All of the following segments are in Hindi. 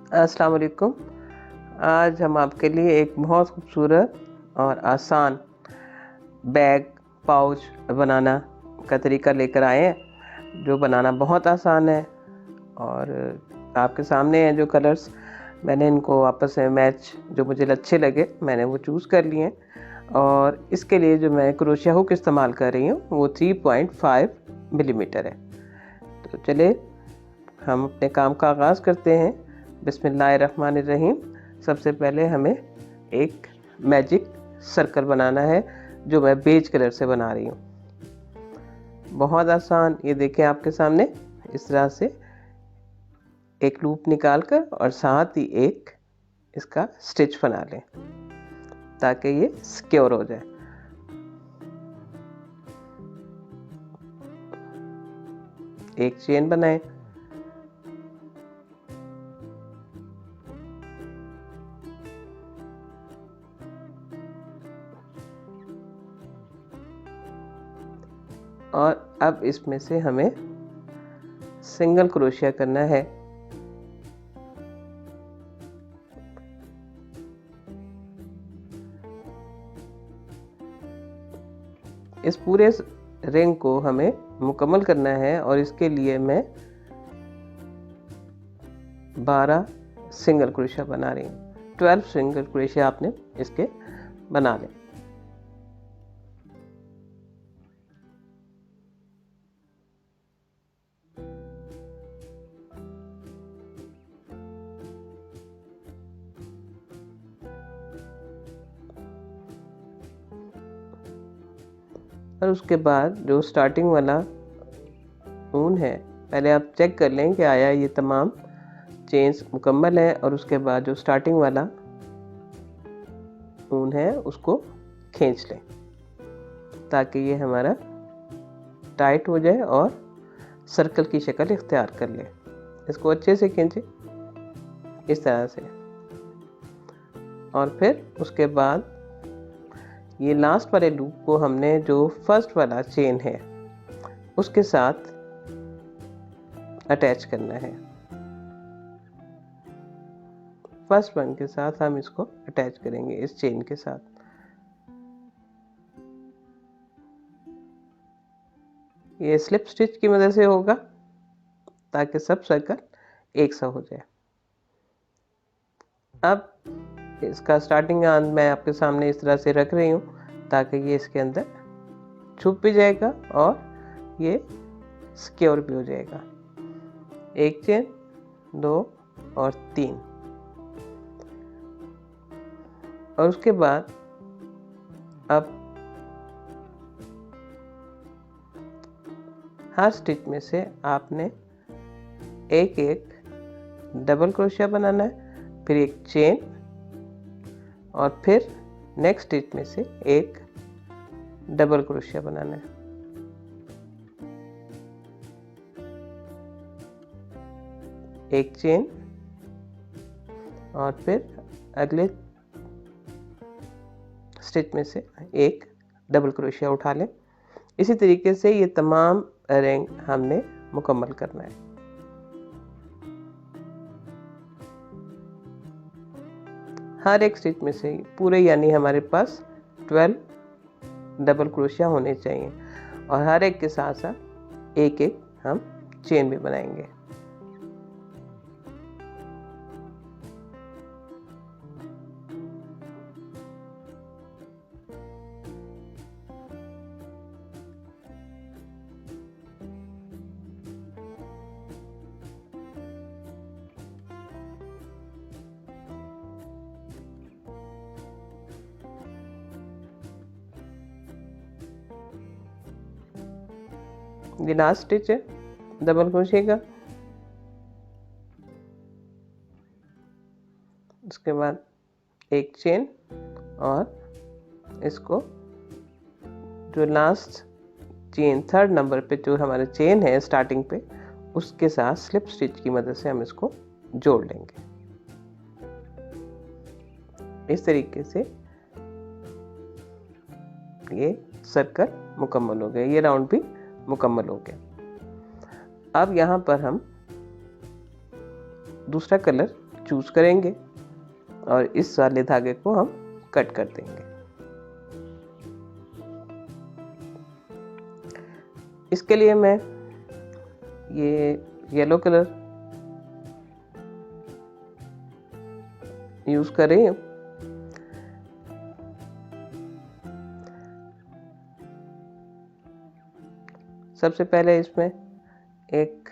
अस्सलाम वालेकुम। आज हम आपके लिए एक बहुत खूबसूरत और आसान बैग पाउच बनाना का तरीका लेकर आए हैं, जो बनाना बहुत आसान है। और आपके सामने हैं जो कलर्स, मैंने इनको आपस में मैच जो मुझे अच्छे लगे मैंने वो चूज़ कर लिए हैं। और इसके लिए जो मैं क्रोशिया हुक इस्तेमाल कर रही हूँ वो 3.5 मिलीमीटर है। तो चले हम अपने काम का आगाज़ करते हैं। बिस्मिल्लाहिर्रहमानिर्रहीम। सबसे पहले हमें एक मैजिक सर्कल बनाना है, जो मैं बेज कलर से बना रही हूँ। बहुत आसान, ये देखें आपके सामने। इस तरह से एक लूप निकाल कर और साथ ही एक इसका स्टिच बना लें ताकि ये सिक्योर हो जाए। एक चेन बनाएं। और अब इसमें से हमें सिंगल क्रोशिया करना है। इस पूरे रिंग को हमें मुकम्मल करना है और इसके लिए मैं 12 सिंगल क्रोशिया बना रही हूँ। 12 सिंगल क्रोशिया आपने इसके बना लें। और उसके बाद जो स्टार्टिंग वाला ऊन है, पहले आप चेक कर लें कि आया ये तमाम चेन्स मुकम्मल है। और उसके बाद जो स्टार्टिंग वाला ऊन है उसको खींच लें ताकि ये हमारा टाइट हो जाए और सर्कल की शक्ल इख्तियार कर ले। इसको अच्छे से खींचें इस तरह से। और फिर उसके बाद ये लास्ट वाले लूप को हमने जो फर्स्ट वाला चेन है उसके साथ अटैच करना है। फर्स्ट वन के साथ हम इसको अटैच करेंगे इस चेन के साथ। ये स्लिप स्टिच की मदद से होगा ताकि सब सर्कल एक सा हो जाए। अब इसका स्टार्टिंग मैं आपके सामने इस तरह से रख रही हूँ ताकि ये इसके अंदर छुप भी जाएगा और ये सिक्योर भी हो जाएगा। एक चेन, 2 और 3। और उसके बाद अब हर स्टिच में से आपने एक एक डबल क्रोशिया बनाना है, फिर एक चेन और फिर नेक्स्ट स्टिच में से एक डबल क्रोशिया बनाना है। एक चेन और फिर अगले स्टिच में से एक डबल क्रोशिया उठा लें। इसी तरीके से ये तमाम रिंग हमने मुकम्मल करना है। हर एक स्टिच में से पूरे यानी हमारे पास 12 डबल क्रोशिया होने चाहिए और हर एक के साथ साथ एक एक हम चेन भी बनाएंगे। ये लास्ट स्टिच है डबल क्रोशिया का। उसके बाद एक चेन और इसको जो लास्ट चेन थर्ड नंबर पे जो हमारा चेन है स्टार्टिंग पे उसके साथ स्लिप स्टिच की मदद से हम इसको जोड़ लेंगे। इस तरीके से ये सर्कल मुकम्मल हो गया, ये राउंड भी मुकम्मल हो गया। अब यहाँ पर हम दूसरा कलर चूज करेंगे और इस वाले धागे को हम कट कर देंगे। इसके लिए मैं ये येलो कलर यूज कर रही हूँ। सबसे पहले इसमें एक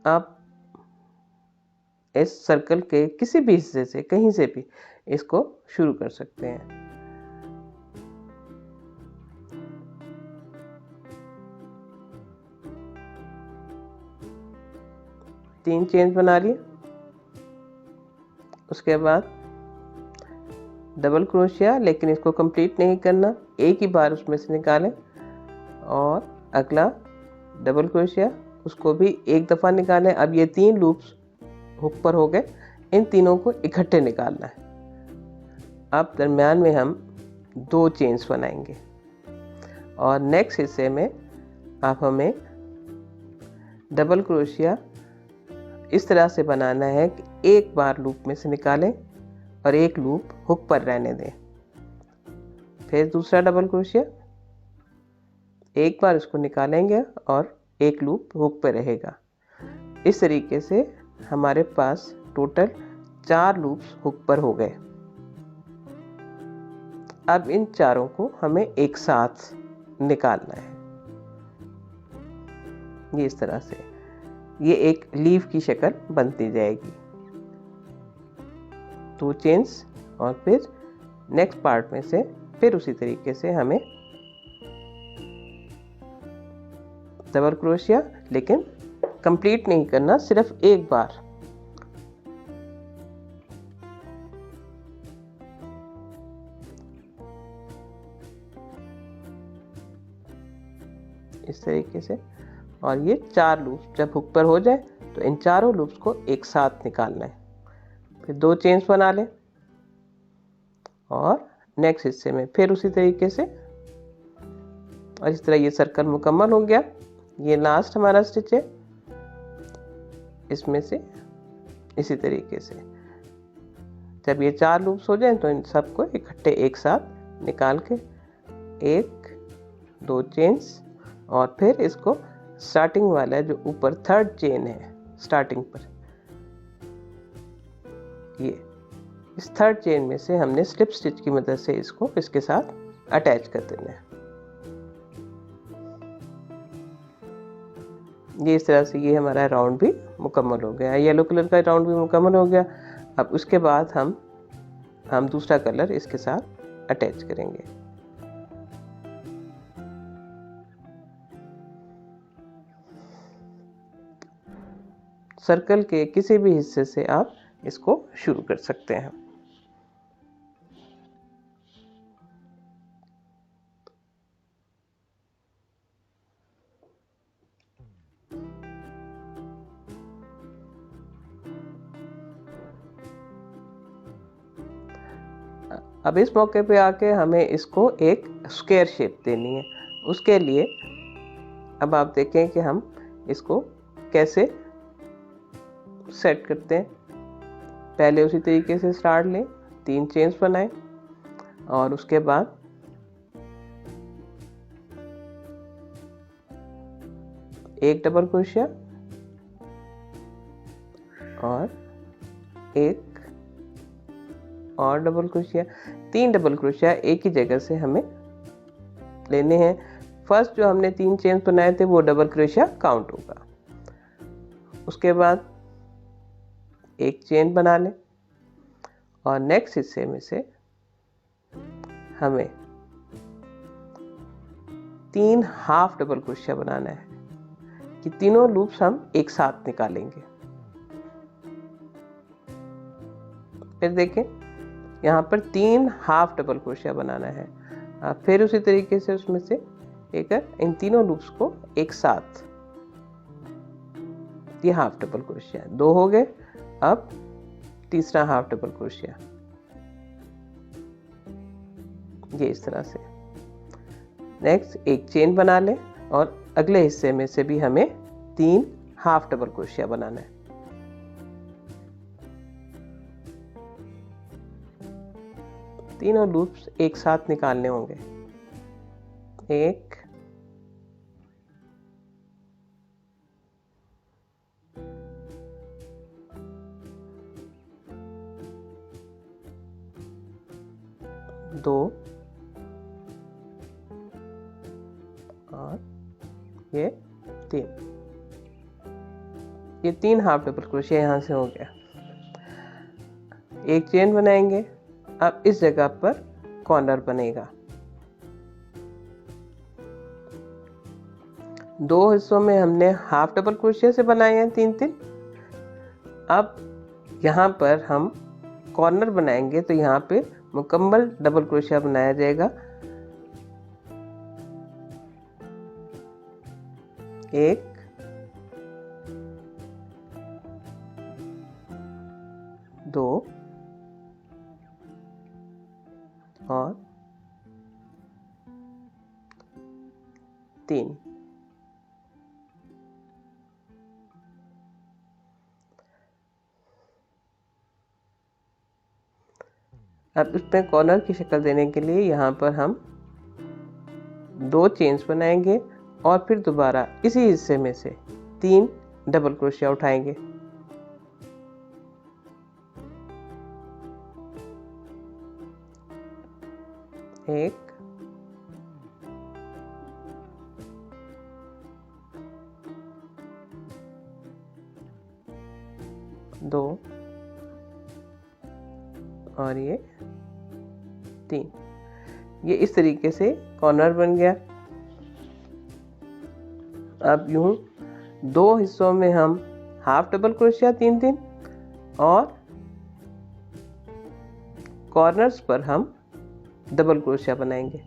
आप इस सर्कल के किसी भी हिस्से से कहीं से भी इसको शुरू कर सकते हैं। तीन चेन्स बना लिए। उसके बाद डबल क्रोशिया, लेकिन इसको कंप्लीट नहीं करना, एक ही बार उसमें से निकालें और अगला डबल क्रोशिया, उसको भी एक दफ़ा निकालें। अब ये 3 लूप्स हुक पर हो गए, इन तीनों को इकट्ठे निकालना है। अब दरम्यान में हम 2 चेन्स बनाएंगे और नेक्स्ट हिस्से में आप हमें डबल क्रोशिया इस तरह से बनाना है कि एक बार लूप में से निकालें और एक लूप हुक पर रहने दें। फिर दूसरा डबल क्रोशिया, एक बार उसको निकालेंगे और एक लूप हुक पर रहेगा। इस तरीके से हमारे पास टोटल 4 लूप्स हुक पर हो गए। अब इन चारों को हमें एक साथ निकालना है। ये इस तरह से ये एक लीफ की शक्ल बनती जाएगी। 2 चेन्स और फिर नेक्स्ट पार्ट में से फिर उसी तरीके से हमें डबल क्रोशिया, लेकिन कंप्लीट नहीं करना, सिर्फ एक बार। इस तरीके से, और ये 4 लूप्स जब हुक पर हो जाए तो इन चारों लूप्स को एक साथ निकालना है। फिर 2 चेन्स बना लें और नेक्स्ट हिस्से में फिर उसी तरीके से, और इस तरह ये सर्कल मुकम्मल हो गया। ये लास्ट हमारा स्टिच है। इसमें से इसी तरीके से जब ये 4 लूप्स हो जाएं तो इन सबको इकट्ठे एक साथ निकाल के 1 2 चेन्स, और फिर इसको स्टार्टिंग वाला जो ऊपर 3rd चेन है स्टार्टिंग पर, ये इस 3rd चेन में से हमने स्लिप स्टिच की मदद से इसको इसके साथ अटैच कर देना है। ये इस तरह से ये हमारा राउंड भी मुकम्मल हो गया। येलो कलर का राउंड भी मुकम्मल हो गया। अब उसके बाद हम दूसरा कलर इसके साथ अटैच करेंगे। सर्कल के किसी भी हिस्से से आप इसको शुरू कर सकते हैं। अब इस मौके पे आके हमें इसको एक स्क्वायर शेप देनी है। उसके लिए अब आप देखें कि हम इसको कैसे सेट करते हैं। पहले उसी तरीके से स्टार्ट लें, 3 चेन्स बनाएं और उसके बाद एक डबल क्रोशिया और एक और डबल क्रोशिया, 3 डबल क्रोशिया एक ही जगह से हमें लेने हैं। फर्स्ट जो हमने 3 चेन्स बनाए थे वो डबल क्रोशिया काउंट होगा। उसके बाद एक चेन बना लें और नेक्स्ट हिस्से में से हमें 3 हाफ डबल क्रोशिया बनाना है कि तीनों लूप्स हम एक साथ निकालेंगे। फिर देखें यहाँ पर 3 हाफ डबल क्रोशिया बनाना है। फिर उसी तरीके से उसमें से लेकर इन तीनों लूप्स को एक साथ, ये हाफ डबल क्रोशिया 2 हो गए। अब तीसरा हाफ डबल क्रोशिया, ये इस तरह से। नेक्स्ट एक चेन बना लें और अगले हिस्से में से भी हमें 3 हाफ डबल क्रोशिया बनाना है। तीनों लूप्स एक साथ निकालने होंगे। 1 2 और ये 3। ये 3 हाफ डबल क्रोशिया यहाँ से हो गया। एक चेन बनाएंगे। अब इस जगह पर कॉर्नर बनेगा। 2 हिस्सों में हमने हाफ डबल क्रोशिया से बनाए हैं 3-3। अब यहाँ पर हम कॉर्नर बनाएंगे तो यहाँ पे मुकम्मल डबल क्रोशिया बनाया जाएगा। 1 2 और 3। अब इसमें कॉर्नर की शक्ल देने के लिए यहाँ पर हम 2 चेन्स बनाएंगे और फिर दोबारा इसी हिस्से में से 3 डबल क्रोशिया उठाएंगे। 1 2 और ये 3। ये इस तरीके से कॉर्नर बन गया। अब यूं 2 हिस्सों में हम हाफ डबल क्रोशिया 3-3 और कॉर्नर्स पर हम डबल क्रोशिया बनाएंगे।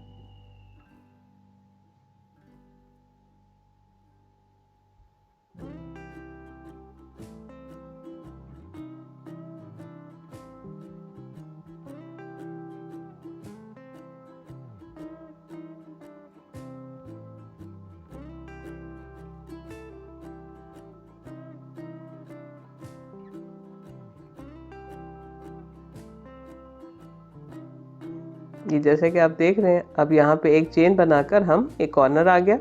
ये जैसे कि आप देख रहे हैं, अब यहाँ पे एक चेन बनाकर हम एक कॉर्नर आ गया।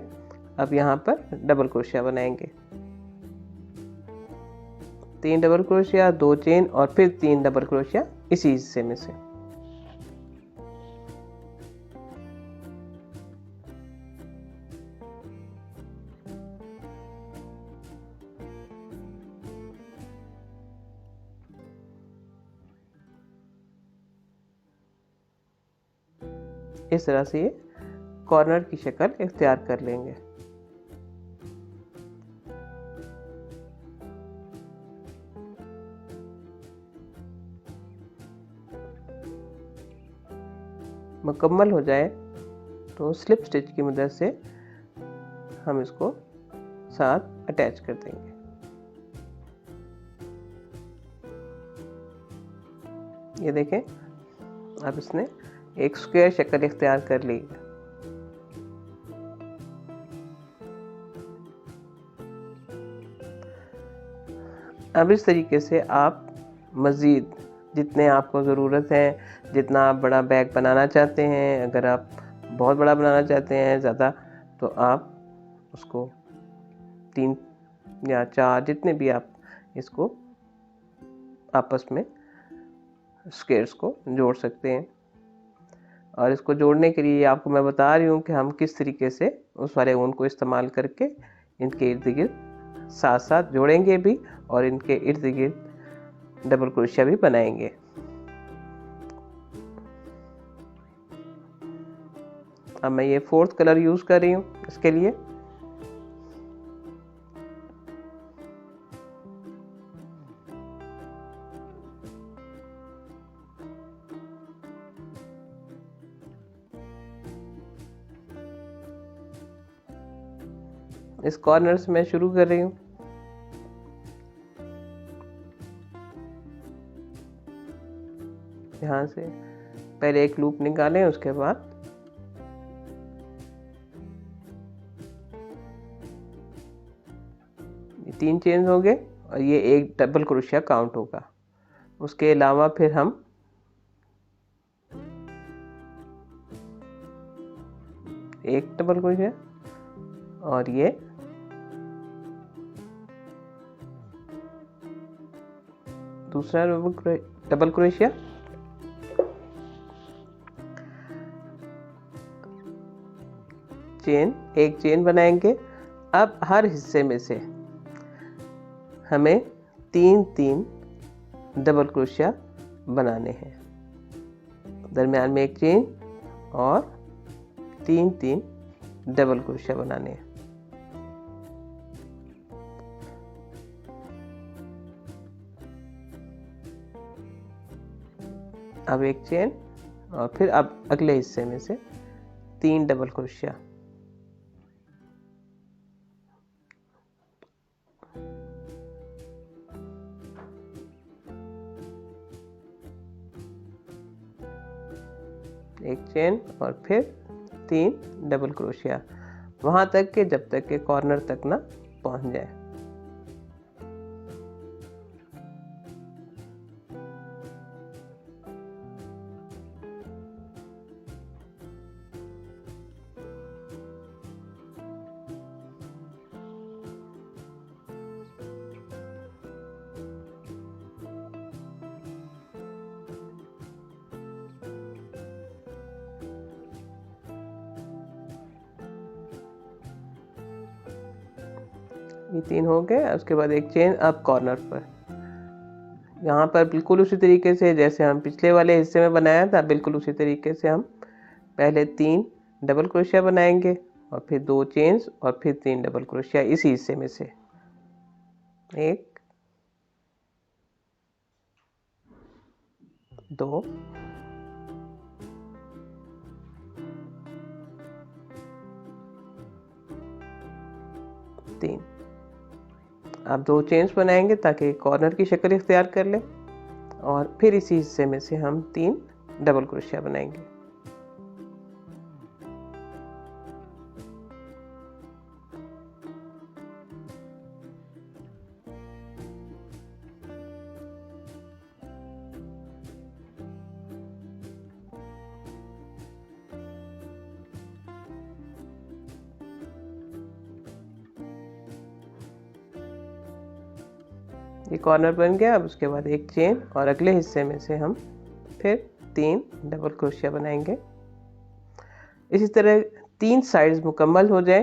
अब यहाँ पर डबल क्रोशिया बनाएंगे। 3 डबल क्रोशिया, 2 चेन और फिर 3 डबल क्रोशिया इसी हिस्से में से। इस तरह से ये कॉर्नर की शक्ल इख्तियार कर लेंगे। मुकम्मल हो जाए तो स्लिप स्टिच की मदद से हम इसको साथ अटैच कर देंगे। ये देखें, अब इसने एक स्क्वायर शक्ल इख्तियार कर ली। अब इस तरीके से आप मज़ीद जितने आपको ज़रूरत है, जितना आप बड़ा बैग बनाना चाहते हैं, अगर आप बहुत बड़ा बनाना चाहते हैं ज़्यादा, तो आप उसको 3 या 4 जितने भी आप इसको आपस में स्क्वायर्स को जोड़ सकते हैं। और इसको जोड़ने के लिए आपको मैं बता रही हूँ कि हम किस तरीके से उस वाले ऊन को इस्तेमाल करके इनके इर्द गिर्द साथ साथ जोड़ेंगे भी और इनके इर्द गिर्द डबल क्रोशिया भी बनाएंगे। अब मैं ये 4th कलर यूज़ कर रही हूँ इसके लिए। इस कॉर्नर से मैं शुरू कर रही हूँ। यहाँ से पहले एक लूप निकालें, उसके बाद 3 चेन हो गए और ये एक डबल क्रोशिया काउंट होगा। उसके अलावा फिर हम एक डबल क्रोशिया और ये दूसरा डबल क्रोशिया, चेन, एक चेन बनाएंगे। अब हर हिस्से में से हमें 3-3 डबल क्रोशिया बनाने हैं। दरम्यान में एक चेन और 3-3 डबल क्रोशिया बनाने हैं। अब एक चेन और फिर अब अगले हिस्से में से 3 डबल क्रोशिया। एक चेन और फिर 3 डबल क्रोशिया, वहां तक के जब तक के कॉर्नर तक ना पहुंच जाए। ये 3 हो गए। उसके बाद एक चेन अब कॉर्नर पर, यहाँ पर बिल्कुल उसी तरीके से जैसे हम पिछले वाले हिस्से में बनाया था, बिल्कुल उसी तरीके से हम पहले 3 डबल क्रोशिया बनाएंगे और फिर 2 चेन्स और फिर 3 डबल क्रोशिया इसी हिस्से में से। 1 2 3। अब 2 चेन्स बनाएंगे ताकि कॉर्नर की शक्ल इख्तियार कर ले और फिर इसी हिस्से में से हम 3 डबल क्रोशिया बनाएंगे। ये कॉर्नर बन गया। अब उसके बाद एक चेन और अगले हिस्से में से हम फिर 3 डबल क्रोशिया बनाएंगे। इसी तरह 3 साइड्स मुकम्मल हो जाए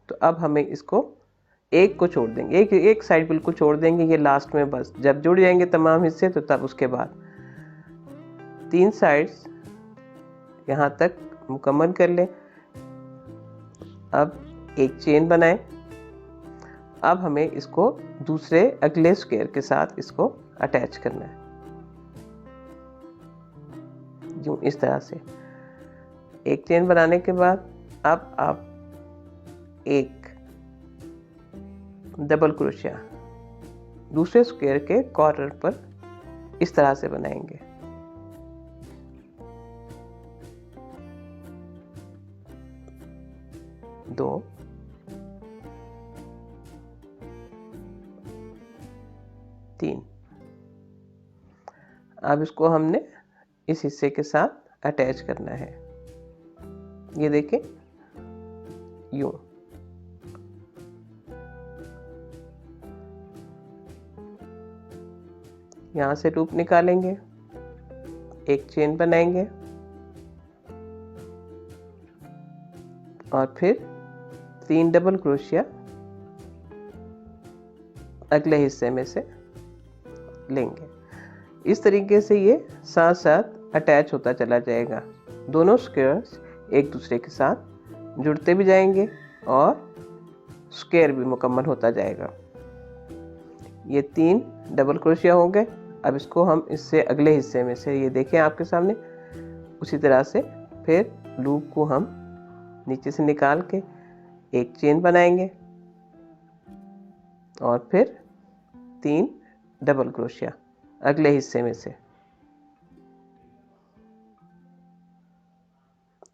तो अब हमें इसको एक को छोड़ देंगे, एक साइड बिल्कुल छोड़ देंगे, ये लास्ट में बस जब जुड़ जाएंगे तमाम हिस्से तो तब उसके बाद 3 साइड्स यहाँ तक मुकम्मल कर लें। अब एक चेन बनाएं। अब हमें इसको दूसरे अगले स्क्वायर के साथ इसको अटैच करना है, यूं इस तरह से। एक चेन बनाने के बाद अब आप एक डबल क्रोशिया दूसरे स्क्वायर के कॉर्नर पर इस तरह से बनाएंगे। दो, तीन। अब इसको हमने इस हिस्से के साथ अटैच करना है। ये देखें, यूं। यहां से लूप निकालेंगे, एक चेन बनाएंगे और फिर 3 डबल क्रोशिया अगले हिस्से में से लेंगे। इस तरीके से ये साथ साथ अटैच होता चला जाएगा। दोनों स्क्वायर्स एक दूसरे के साथ जुड़ते भी जाएंगे और स्क्वायर भी मुकम्मल होता जाएगा। ये 3 डबल क्रोशिया हो गए। अब इसको हम इससे अगले हिस्से में से, ये देखें आपके सामने, उसी तरह से फिर लूप को हम नीचे से निकाल के एक चेन बनाएंगे और फिर 3 डबल क्रोशिया अगले हिस्से में से।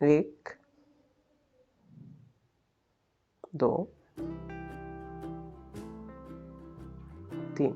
1 2 3।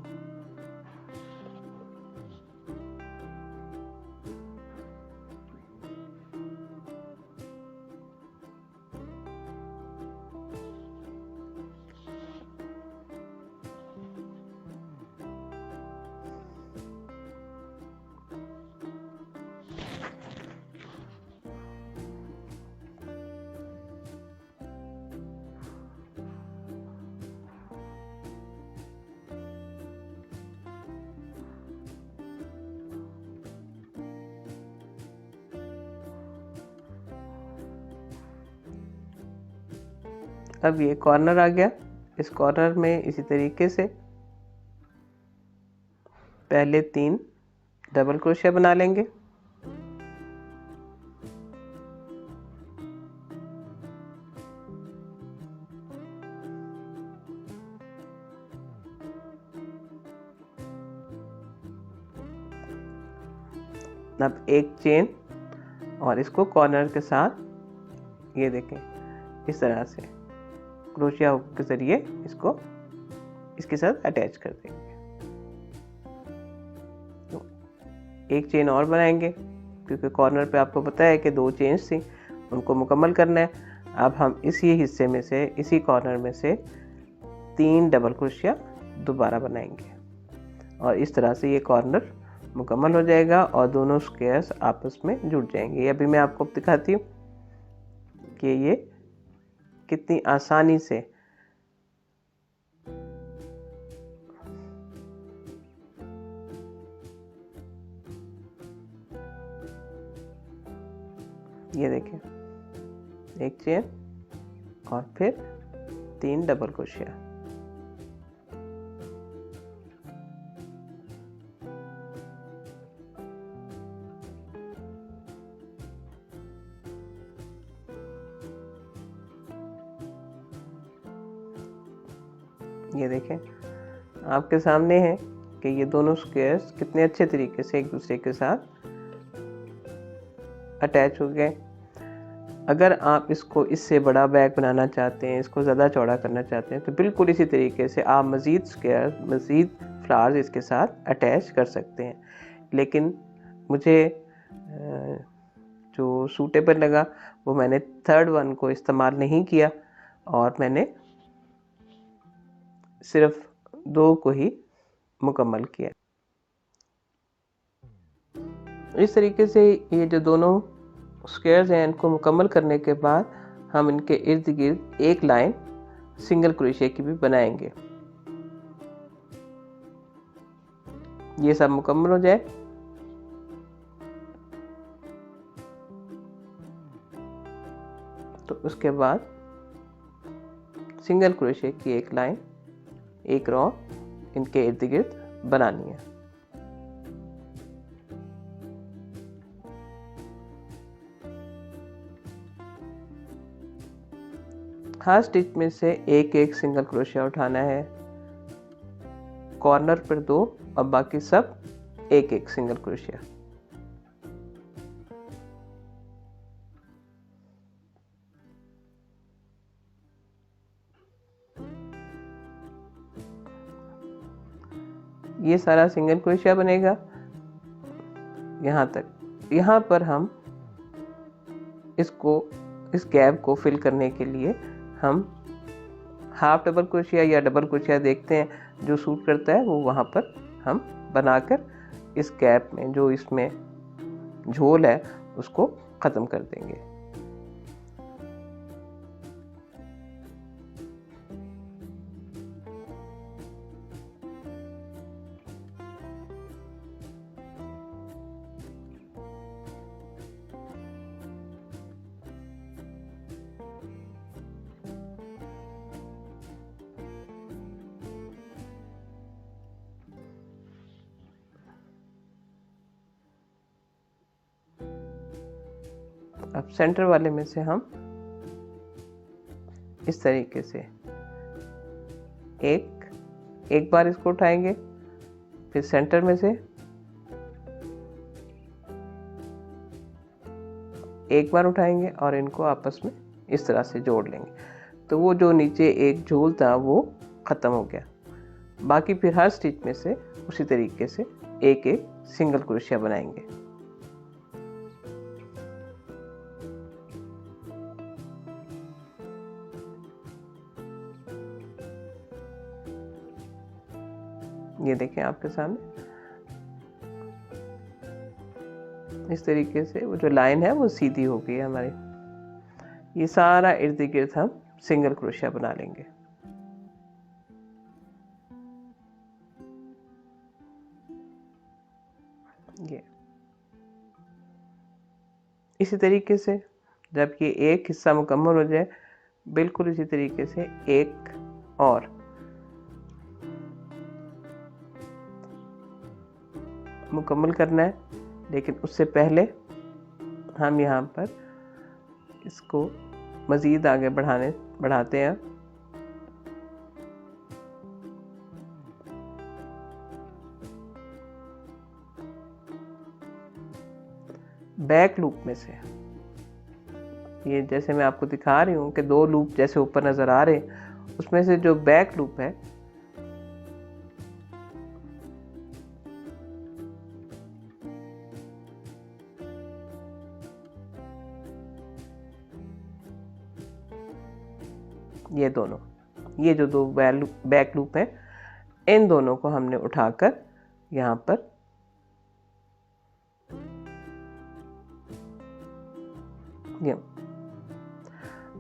अब ये कॉर्नर आ गया। इस कॉर्नर में इसी तरीके से पहले 3 डबल क्रोशिया बना लेंगे। अब एक चेन और इसको कॉर्नर के साथ ये देखें इस तरह से क्रोशिया के जरिए इसको इसके साथ अटैच कर देंगे। तो एक चेन और बनाएंगे क्योंकि कॉर्नर पे आपको पता है कि 2 चेन्स थी, उनको मुकम्मल करना है। अब हम इसी हिस्से में से, इसी कॉर्नर में से 3 डबल क्रोशिया दोबारा बनाएंगे और इस तरह से ये कॉर्नर मुकम्मल हो जाएगा और दोनों स्क्वायर्स आपस में जुड़ जाएंगे। अभी मैं आपको दिखाती हूँ कि ये कितनी आसानी से ये देखें, एक चेन और फिर 3 डबल क्रोशिया। ये देखें आपके सामने है कि ये दोनों स्क्वायर्स कितने अच्छे तरीके से एक दूसरे के साथ अटैच हो गए। अगर आप इसको इससे बड़ा बैग बनाना चाहते हैं, इसको ज़्यादा चौड़ा करना चाहते हैं, तो बिल्कुल इसी तरीके से आप मज़ीद स्क्वायर, मज़ीद फ्लावर्स इसके साथ अटैच कर सकते हैं। लेकिन मुझे जो सूटेबल लगा वो मैंने 3rd वन को इस्तेमाल नहीं किया और मैंने सिर्फ 2 को ही मुकम्मल किया। इस तरीके से ये जो दोनों स्क्वायर्स हैं इनको मुकम्मल करने के बाद हम इनके इर्द गिर्द एक लाइन सिंगल क्रोशिया की भी बनाएंगे। ये सब मुकम्मल हो जाए तो उसके बाद सिंगल क्रोशिया की एक लाइन, एक रो इनके इर्द गिर्द बनानी है। हर स्टिच में से एक एक सिंगल क्रोशिया उठाना है, कॉर्नर पर 2 और बाकी सब एक एक सिंगल क्रोशिया। ये सारा सिंगल क्रोशिया बनेगा यहाँ तक। यहाँ पर हम इसको, इस गैप को फिल करने के लिए हम हाफ डबल क्रोशिया या डबल क्रोशिया देखते हैं, जो सूट करता है वो वहाँ पर हम बनाकर इस गैप में जो इसमें झोल है उसको ख़त्म कर देंगे। अब सेंटर वाले में से हम इस तरीके से एक बार इसको उठाएंगे, फिर सेंटर में से एक बार उठाएंगे और इनको आपस में इस तरह से जोड़ लेंगे। तो वो जो नीचे एक झोल था वो ख़त्म हो गया। बाकी फिर हर स्टिच में से उसी तरीके से एक एक सिंगल क्रोशिया बनाएंगे। ये देखें आपके सामने इस तरीके से वो जो लाइन है वो सीधी हो गई है हमारी। ये सारा इर्द गिर्द हम सिंगल क्रोशिया बना लेंगे। ये इसी तरीके से जब ये एक हिस्सा मुकम्मल हो जाए, बिल्कुल इसी तरीके से एक और मुकम्मल करना है। लेकिन उससे पहले हम यहाँ पर इसको मज़ीद आगे बढ़ाते हैं। बैक लूप में से ये जैसे मैं आपको दिखा रही हूँ कि दो लूप जैसे ऊपर नज़र आ रहे हैं, उसमें से जो बैक लूप है ये दोनों, ये जो दो बैक लूप है, इन दोनों को हमने उठाकर यहाँ पर ये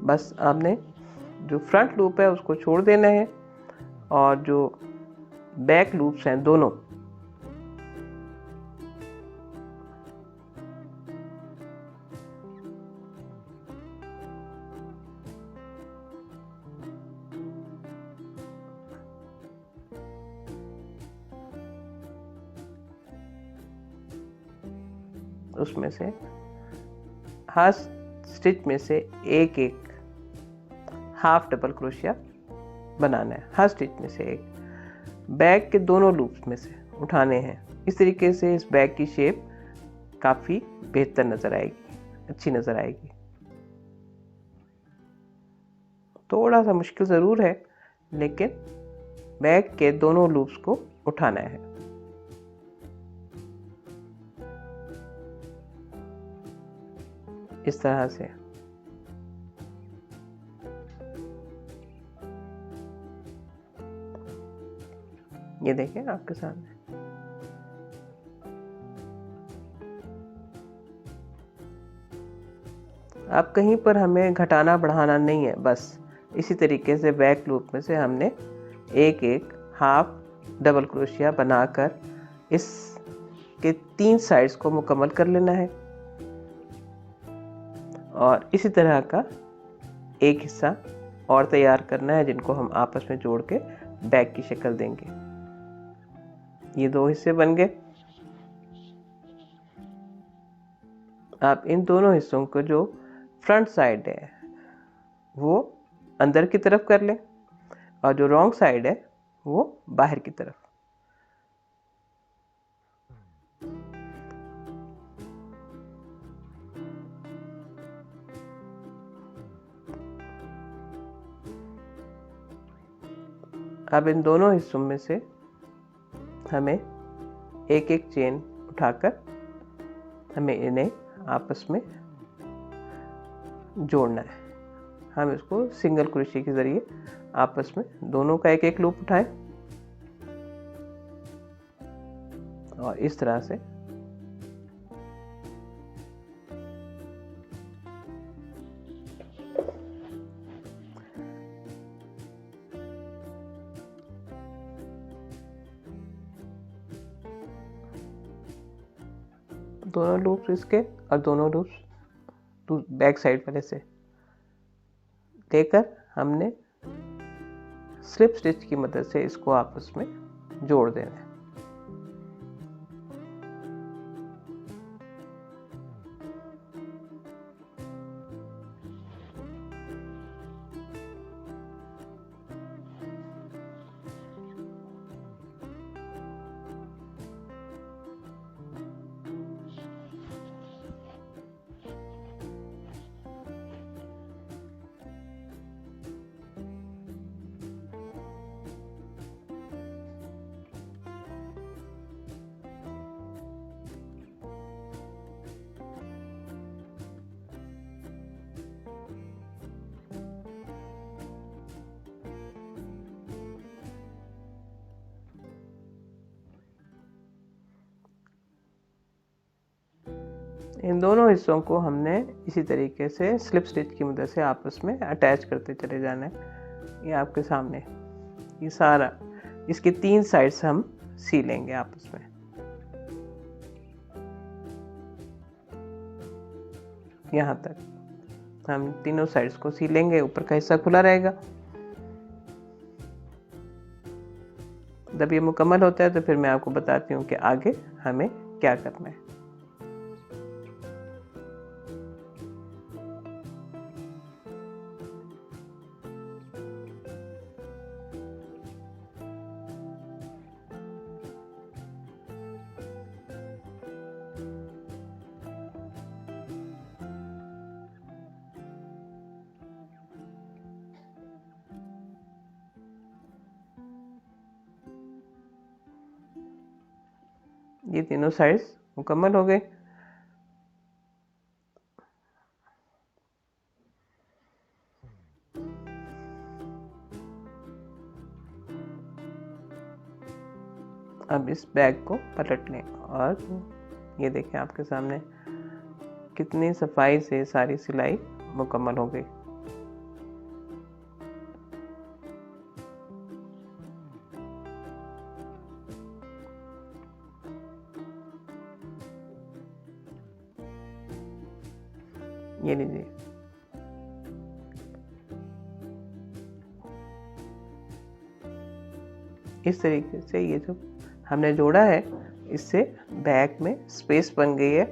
बस आपने जो फ्रंट लूप है उसको छोड़ देना है और जो बैक लूप्स हैं दोनों उसमें से हर स्टिच में से एक एक हाफ डबल क्रोशिया बनाना है। हर स्टिच में से एक बैक के दोनों लूप्स में से उठाने हैं। इस तरीके से इस बैग की शेप काफ़ी बेहतर नज़र आएगी, अच्छी नज़र आएगी। थोड़ा सा मुश्किल ज़रूर है, लेकिन बैग के दोनों लूप्स को उठाना है। इस तरह से ये देखें आपके सामने। अब कहीं पर हमें घटाना बढ़ाना नहीं है, बस इसी तरीके से बैक लूप में से हमने एक एक हाफ डबल क्रोशिया बनाकर इसके 3 साइड्स को मुकम्मल कर लेना है और इसी तरह का एक हिस्सा और तैयार करना है जिनको हम आपस में जोड़ के बैग की शक्ल देंगे। ये 2 हिस्से बन गए। आप इन दोनों हिस्सों को जो फ्रंट साइड है वो अंदर की तरफ कर लें और जो रॉन्ग साइड है वो बाहर की तरफ। अब इन दोनों हिस्सों में से हमें एक एक चेन उठाकर हमें इन्हें आपस में जोड़ना है। हम इसको सिंगल क्रोशिया के ज़रिए आपस में दोनों का एक एक लूप उठाएं और इस तरह से दोनों लूप्स इसके और दोनों लूप्स बैक साइड वाले से लेकर हमने स्लिप स्टिच की मदद से इसको आपस में जोड़ देना है। इन दोनों हिस्सों को हमने इसी तरीके से स्लिप स्टिच की मदद से आपस में अटैच करते चले जाना है। ये आपके सामने ये सारा, इसकी 3 साइड्स हम सी लेंगे आपस में। यहाँ तक हम तीनों साइड्स को सी लेंगे, ऊपर का हिस्सा खुला रहेगा। जब ये मुकम्मल होता है तो फिर मैं आपको बताती हूँ कि आगे हमें क्या करना है। ये तीनों साइड्स मुकम्मल हो गए। अब इस बैग को पलट लें और ये देखें आपके सामने कितनी सफाई से सारी सिलाई मुकम्मल हो गई। ये लीजिए, इस तरीके से ये जो हमने जोड़ा है, इससे बैग में स्पेस बन गई है,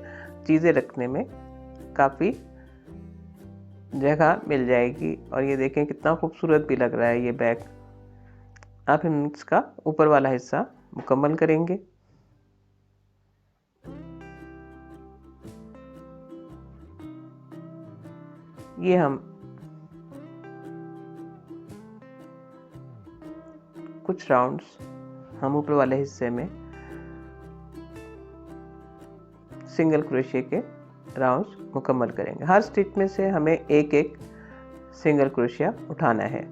चीज़ें रखने में काफ़ी जगह मिल जाएगी। और ये देखें कितना खूबसूरत भी लग रहा है ये बैग। अब हम इसका ऊपर वाला हिस्सा मुकम्मल करेंगे। ये हम कुछ राउंड्स हम ऊपर वाले हिस्से में सिंगल क्रोशिया के राउंड्स मुकम्मल करेंगे। हर स्टिच में से हमें एक एक सिंगल क्रोशिया उठाना है।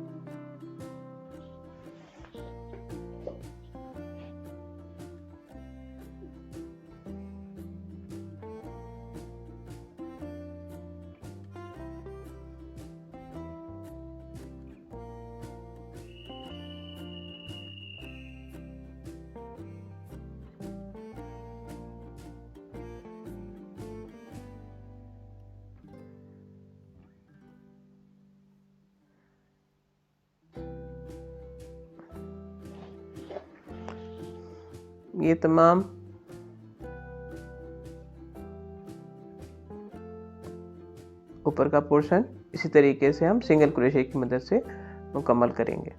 ये तमाम ऊपर का पोर्शन इसी तरीके से हम सिंगल क्रोशिया की मदद से मुकम्मल करेंगे।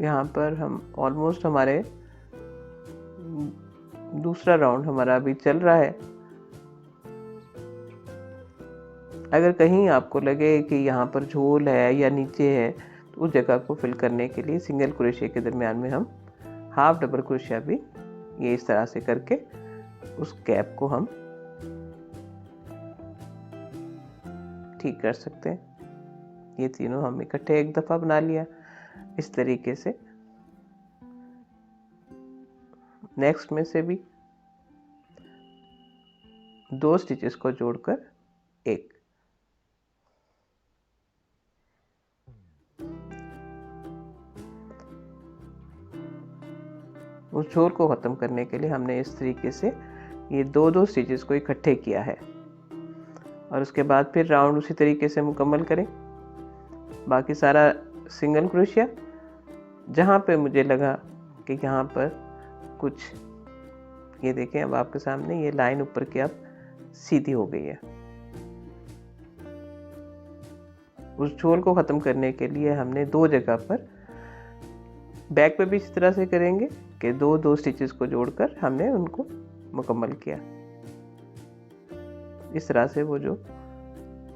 यहाँ पर हम ऑलमोस्ट हमारे दूसरा राउंड हमारा अभी चल रहा है। अगर कहीं आपको लगे कि यहाँ पर झोल है या नीचे है तो उस जगह को फिल करने के लिए सिंगल क्रोशिया के दरमियान में हम हाफ डबल क्रोशिया भी ये इस तरह से करके उस गैप को हम ठीक कर सकते हैं। ये तीनों हम इकट्ठे एक दफ़ा बना लिया। इस तरीके से नेक्स्ट में से भी 2 स्टिचेस को जोड़कर एक, उस झोल को ख़त्म करने के लिए हमने इस तरीके से ये 2-2 स्टिचेस को इकट्ठे किया है। और उसके बाद फिर राउंड उसी तरीके से मुकम्मल करें। बाकी सारा सिंगल क्रोशिया। जहाँ पे मुझे लगा कि यहाँ पर कुछ, ये देखें अब आपके सामने ये लाइन ऊपर की अब सीधी हो गई है। उस झोल को ख़त्म करने के लिए हमने 2 जगह पर, बैक पे भी इसी तरह से करेंगे कि 2-2 स्टिचेस को जोड़कर हमने उनको मुकम्मल किया। इस तरह से वो जो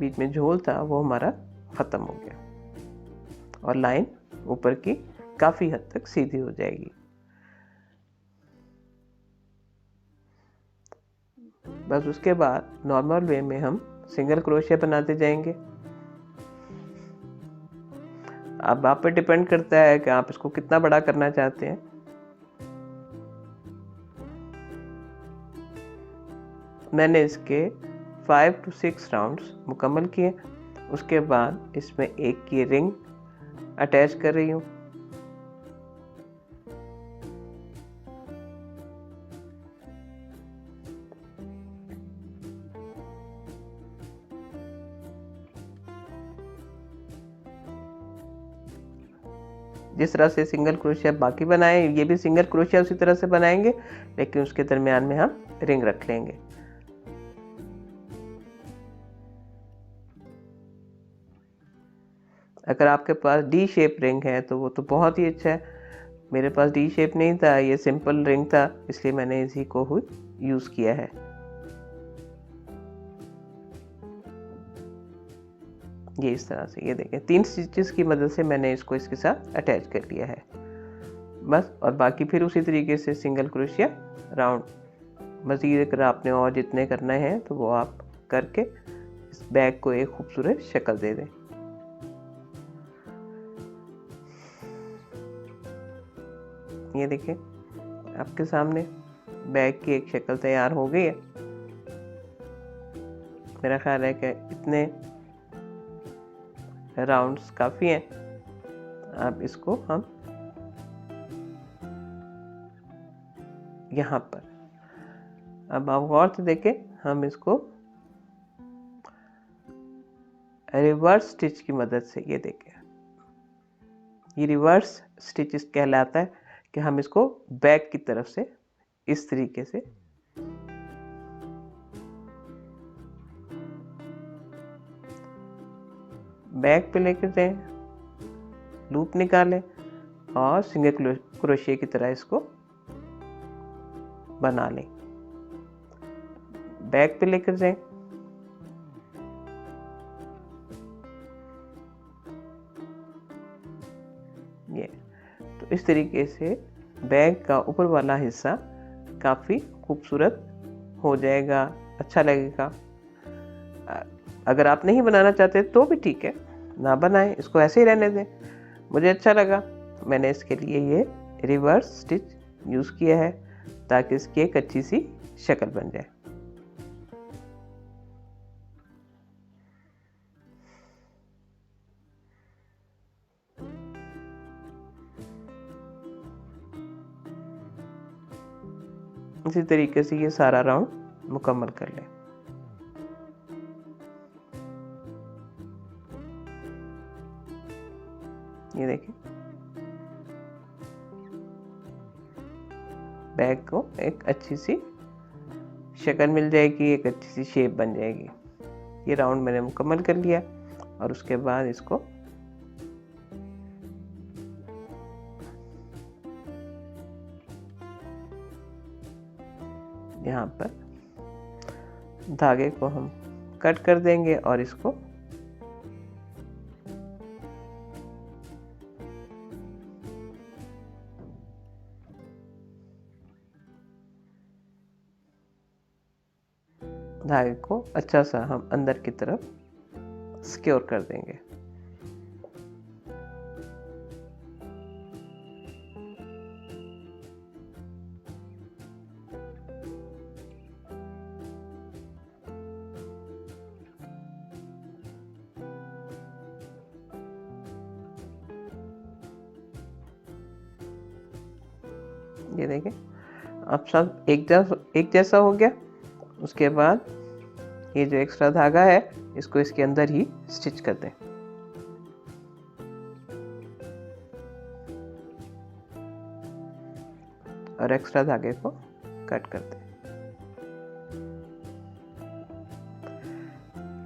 बीच में झोल था वो हमारा ख़त्म हो गया और लाइन ऊपर की काफ़ी हद तक सीधी हो जाएगी। बस उसके बाद नॉर्मल वे में हम सिंगल क्रोशिया बनाते जाएंगे। अब आप पे डिपेंड करता है कि आप इसको कितना बड़ा करना चाहते हैं। मैंने इसके 5 to 6 राउंड्स मुकम्मल किए। उसके बाद इसमें एक की रिंग अटैच कर रही हूँ। जिस तरह से सिंगल क्रोशिया बाकी बनाए, ये भी सिंगल क्रोशिया उसी तरह से बनाएंगे, लेकिन उसके दरमियान में हम रिंग रख लेंगे। अगर आपके पास डी शेप रिंग है तो वो तो बहुत ही अच्छा है। मेरे पास डी शेप नहीं था, ये सिंपल रिंग था, इसलिए मैंने इसी को ही यूज़ किया है। ये इस तरह से, ये देखें 3 स्टिचेस की मदद से मैंने इसको इसके साथ अटैच कर लिया है बस। और बाकी फिर उसी तरीके से सिंगल क्रोशिया राउंड मज़ीद अगर आपने और जितने करने हैं तो वो आप करके इस बैग को एक खूबसूरत शक्ल दे दें। ये देखिए आपके सामने बैग की एक शक्ल तैयार हो गई है। मेरा ख्याल है कि इतने राउंड्स काफ़ी हैं। अब इसको हम यहाँ पर, अब आप गौर से देखें, हम इसको रिवर्स स्टिच की मदद से, ये देखें ये रिवर्स स्टिच कहलाता है कि हम इसको बैक की तरफ से इस तरीके से बैक पे लेकर जाएं, लूप निकालें और सिंगल क्रोशिया की तरह इसको बना लें। बैक पे लेकर जाएं, ये तो इस तरीके से बैग का ऊपर वाला हिस्सा काफ़ी खूबसूरत हो जाएगा, अच्छा लगेगा। अगर आप नहीं बनाना चाहते तो भी ठीक है, ना बनाएं, इसको ऐसे ही रहने दें। मुझे अच्छा लगा, मैंने इसके लिए ये रिवर्स स्टिच यूज़ किया है ताकि इसकी एक अच्छी सी शक्ल बन जाए। इसी तरीके से ये सारा राउंड मुकम्मल कर लें। ये देखिए बैग को एक अच्छी सी शक्ल मिल जाएगी, एक अच्छी सी शेप बन जाएगी। ये राउंड मैंने मुकम्मल कर लिया और उसके बाद इसको यहाँ पर धागे को हम कट कर देंगे और इसको धागे को अच्छा सा हम अंदर की तरफ सिक्योर कर देंगे। ये देखें अब सब एक जैसा हो गया। उसके बाद ये जो एक्स्ट्रा धागा है इसको इसके अंदर ही स्टिच कर दें। और एक्स्ट्रा धागे को कट कर दें।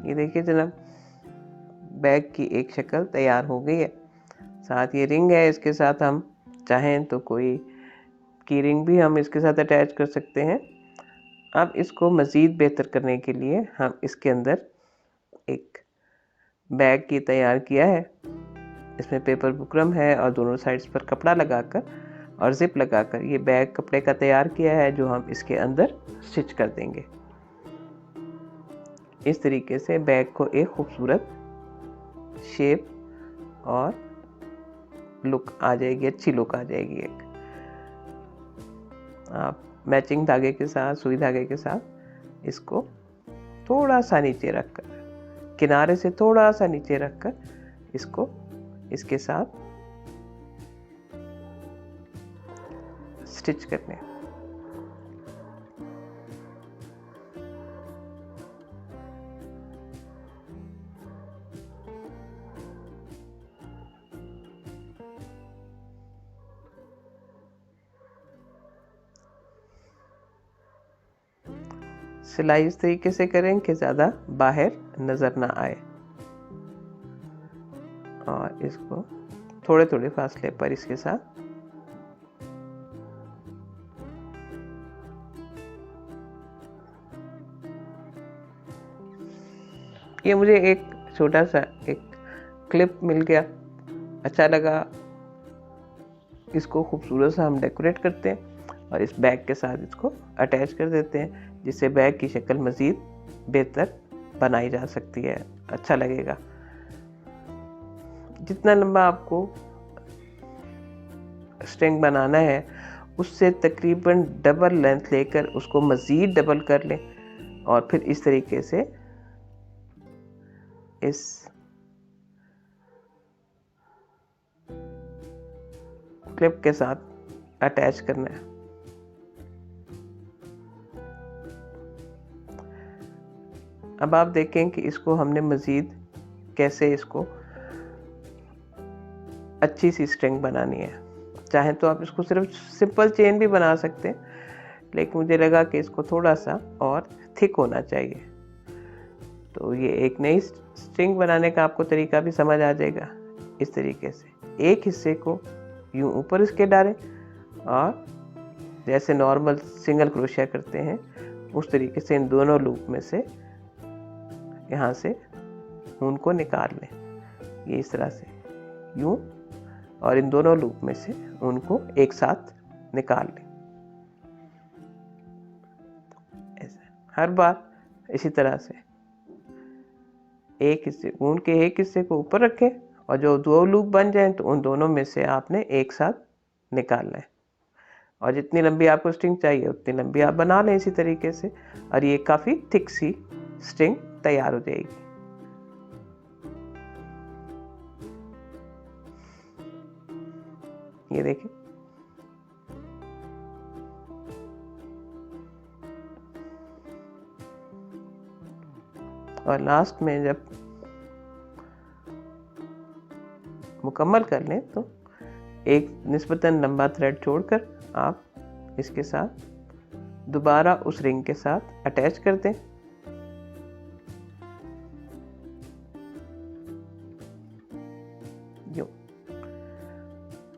ये देखिए जनाब बैग की एक शक्ल तैयार हो गई है। साथ ये रिंग है, इसके साथ हम चाहें तो कोई की रिंग भी हम इसके साथ अटैच कर सकते हैं। अब इसको मज़ीद बेहतर करने के लिए हम इसके अंदर एक बैग की तैयार किया है। इसमें पेपर बुकरम है और दोनों साइड्स पर कपड़ा लगाकर और जिप लगाकर ये बैग कपड़े का तैयार किया है जो हम इसके अंदर स्टिच कर देंगे। इस तरीके से बैग को एक खूबसूरत शेप और लुक आ जाएगी, अच्छी लुक आ जाएगी एक। आप मैचिंग धागे के साथ, सुई धागे के साथ इसको थोड़ा सा नीचे रखकर, किनारे से थोड़ा सा नीचे रखकर इसको इसके साथ स्टिच करने। सिलाई इस तरीके से करें कि ज़्यादा बाहर नज़र ना आए, और इसको थोड़े थोड़े फासले पर इसके साथ ये मुझे एक छोटा सा एक क्लिप मिल गया, अच्छा लगा। इसको खूबसूरत सा हम डेकोरेट करते हैं और इस बैग के साथ इसको अटैच कर देते हैं, जिससे बैग की शक्ल मज़ीद बेहतर बनाई जा सकती है, अच्छा लगेगा। जितना लंबा आपको स्ट्रिंग बनाना है उससे तकरीबन डबल लेंथ लेकर उसको मज़ीद डबल कर लें, और फिर इस तरीके से इस क्लिप के साथ अटैच करना है। अब आप देखें कि इसको हमने मज़ीद कैसे इसको अच्छी सी स्ट्रिंग बनानी है। चाहें तो आप इसको सिर्फ सिंपल चेन भी बना सकते हैं, लेकिन मुझे लगा कि इसको थोड़ा सा और थिक होना चाहिए। तो ये एक नई स्ट्रिंग बनाने का आपको तरीका भी समझ आ जाएगा। इस तरीके से एक हिस्से को यूं ऊपर इसके डालें, और जैसे नॉर्मल सिंगल क्रोशिया करते हैं उस तरीके से इन दोनों लूप में से यहाँ से ऊन को निकाल लें। ये इस तरह से यूं, और इन दोनों लूप में से ऊन को एक साथ निकाल लें। ऐसे हर बार इसी तरह से एक हिस्से ऊन के एक हिस्से को ऊपर रखें, और जो दो लूप बन जाएं तो उन दोनों में से आपने एक साथ निकालना है। और जितनी लंबी आपको स्ट्रिंग चाहिए उतनी लंबी आप बना लें इसी तरीके से, और ये काफ़ी थिक सी स्ट्रिंग तैयार हो जाएगी। ये देखिए, और लास्ट में जब मुकम्मल कर लें तो एक निस्बतन लंबा थ्रेड छोड़कर आप इसके साथ दोबारा उस रिंग के साथ अटैच कर दें।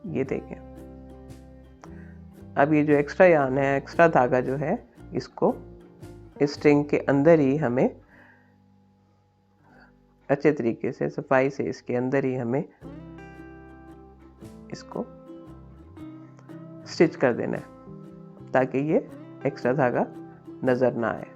ये देखें, अब ये जो एक्स्ट्रा यार्न है, एक्स्ट्रा धागा जो है, इसको इस स्ट्रिंग के अंदर ही हमें अच्छे तरीके से सफाई से इसके अंदर ही हमें इसको स्टिच कर देना है, ताकि ये एक्स्ट्रा धागा नज़र ना आए।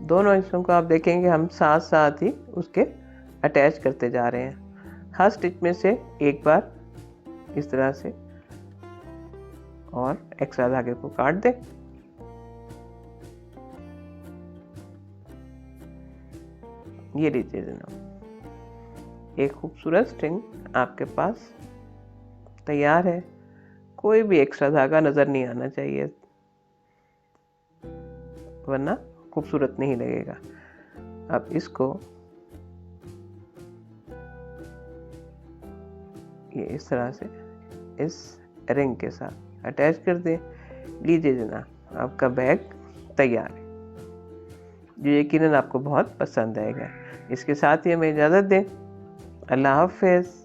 दोनों हिस्सों को आप देखेंगे हम साथ साथ ही उसके अटैच करते जा रहे हैं। हर स्टिच में से एक बार इस तरह से और एक्स्ट्रा धागे को काट दें। ये लीजिए जनाब, एक खूबसूरत स्ट्रिंग आपके पास तैयार है। कोई भी एक्स्ट्रा धागा नज़र नहीं आना चाहिए, वरना खूबसूरत नहीं लगेगा। अब इसको ये इस तरह से इस रिंग के साथ अटैच कर दें। लीजिए जनाब, आपका बैग तैयार है, जो यकीनन आपको बहुत पसंद आएगा। इसके साथ ही हमें इजाज़त दें। अल्लाह हाफ़िज़।